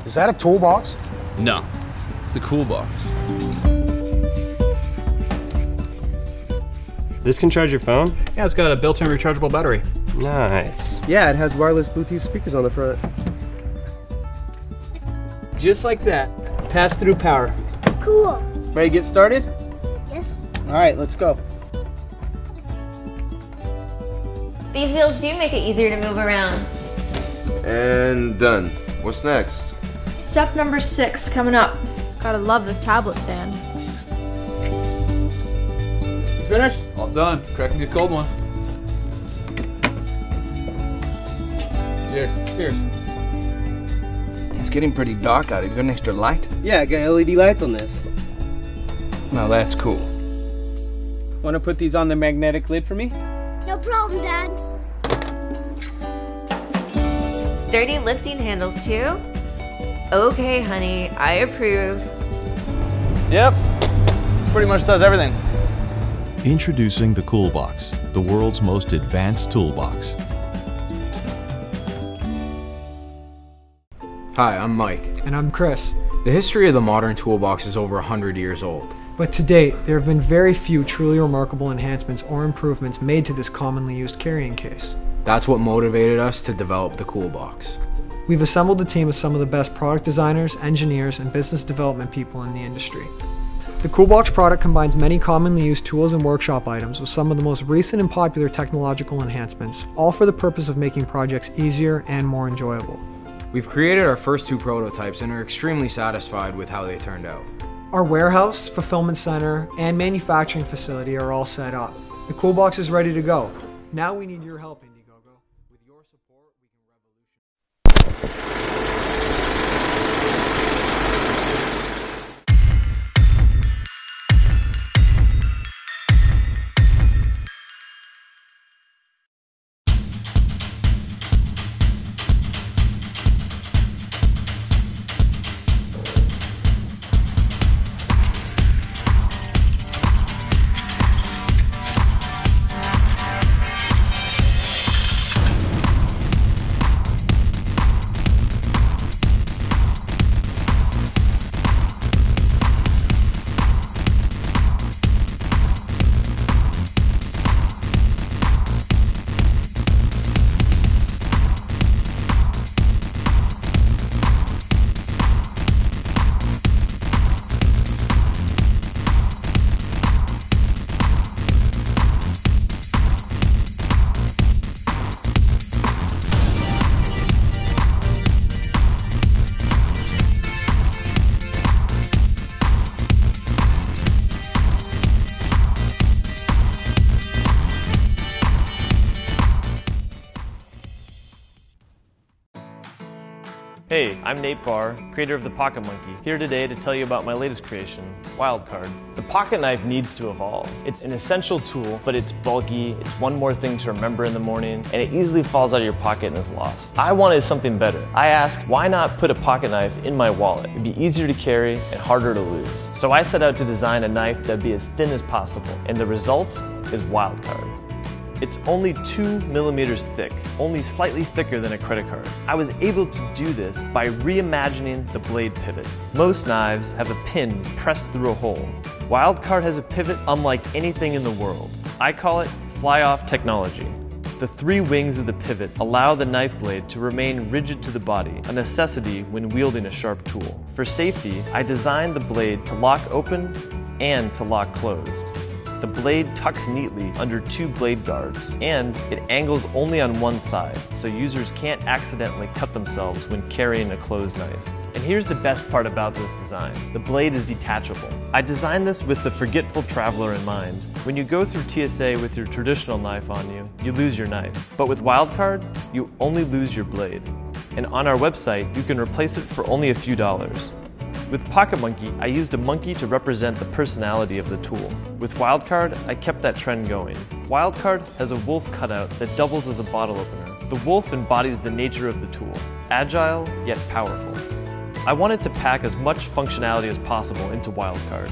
Is that a toolbox? No, it's the CoolBox. This can charge your phone? Yeah, it's got a built-in rechargeable battery. Nice. Yeah, it has wireless Bluetooth speakers on the front. Just like that. Pass-through power. Cool. Ready to get started? Yes. All right, let's go. These wheels do make it easier to move around. And done. What's next? Step number 6 coming up. Gotta love this tablet stand. Finished? All done. Crack me a cold one. Cheers. Cheers. It's getting pretty dark out. You got an extra light? Yeah, I got LED lights on this. Now that's cool. Want to put these on the magnetic lid for me? No problem, Dad. Sturdy lifting handles too? Okay, honey, I approve. Yep. Pretty much does everything. Introducing the CoolBox, the world's most advanced toolbox. Hi, I'm Mike. And I'm Chris. The history of the modern toolbox is over 100 years old. But to date, there have been very few truly remarkable enhancements or improvements made to this commonly used carrying case. That's what motivated us to develop the CoolBox. We've assembled a team of some of the best product designers, engineers, and business development people in the industry. The CoolBox product combines many commonly used tools and workshop items with some of the most recent and popular technological enhancements, all for the purpose of making projects easier and more enjoyable. We've created our first 2 prototypes and are extremely satisfied with how they turned out. Our warehouse, fulfillment center, and manufacturing facility are all set up. The CoolBox is ready to go. Now we need your help, Indiegogo. With your support, we can revolutionize. Hey, I'm Nate Barr, creator of the Pocket Monkey, here today to tell you about my latest creation, WildCard. The pocket knife needs to evolve. It's an essential tool, but it's bulky, it's one more thing to remember in the morning, and it easily falls out of your pocket and is lost. I wanted something better. I asked, why not put a pocket knife in my wallet? It'd be easier to carry and harder to lose. So I set out to design a knife that'd be as thin as possible, and the result is WildCard. It's only 2 millimeters thick, only slightly thicker than a credit card. I was able to do this by reimagining the blade pivot. Most knives have a pin pressed through a hole. WildCard has a pivot unlike anything in the world. I call it fly-off technology. The 3 wings of the pivot allow the knife blade to remain rigid to the body, a necessity when wielding a sharp tool. For safety, I designed the blade to lock open and to lock closed. The blade tucks neatly under 2 blade guards, and it angles only on one side, so users can't accidentally cut themselves when carrying a closed knife. And here's the best part about this design. The blade is detachable. I designed this with the forgetful traveler in mind. When you go through TSA with your traditional knife on you, you lose your knife. But with WildCard, you only lose your blade. And on our website, you can replace it for only a few dollars. With Pocket Monkey, I used a monkey to represent the personality of the tool. With WildCard, I kept that trend going. WildCard has a wolf cutout that doubles as a bottle opener. The wolf embodies the nature of the tool, agile yet powerful. I wanted to pack as much functionality as possible into WildCard.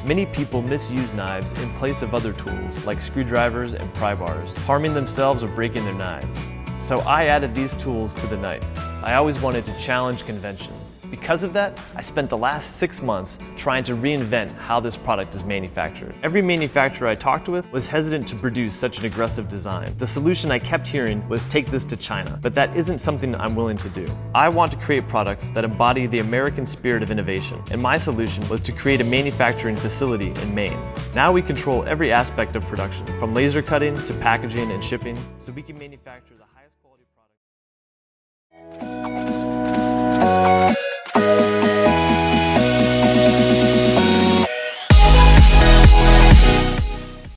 Many people misuse knives in place of other tools like screwdrivers and pry bars, harming themselves or breaking their knives. So I added these tools to the knife. I always wanted to challenge convention. Because of that, I spent the last 6 months trying to reinvent how this product is manufactured. Every manufacturer I talked with was hesitant to produce such an aggressive design. The solution I kept hearing was take this to China, but that isn't something I'm willing to do. I want to create products that embody the American spirit of innovation, and my solution was to create a manufacturing facility in Maine. Now we control every aspect of production, from laser cutting to packaging and shipping, so we can manufacture the highest quality products.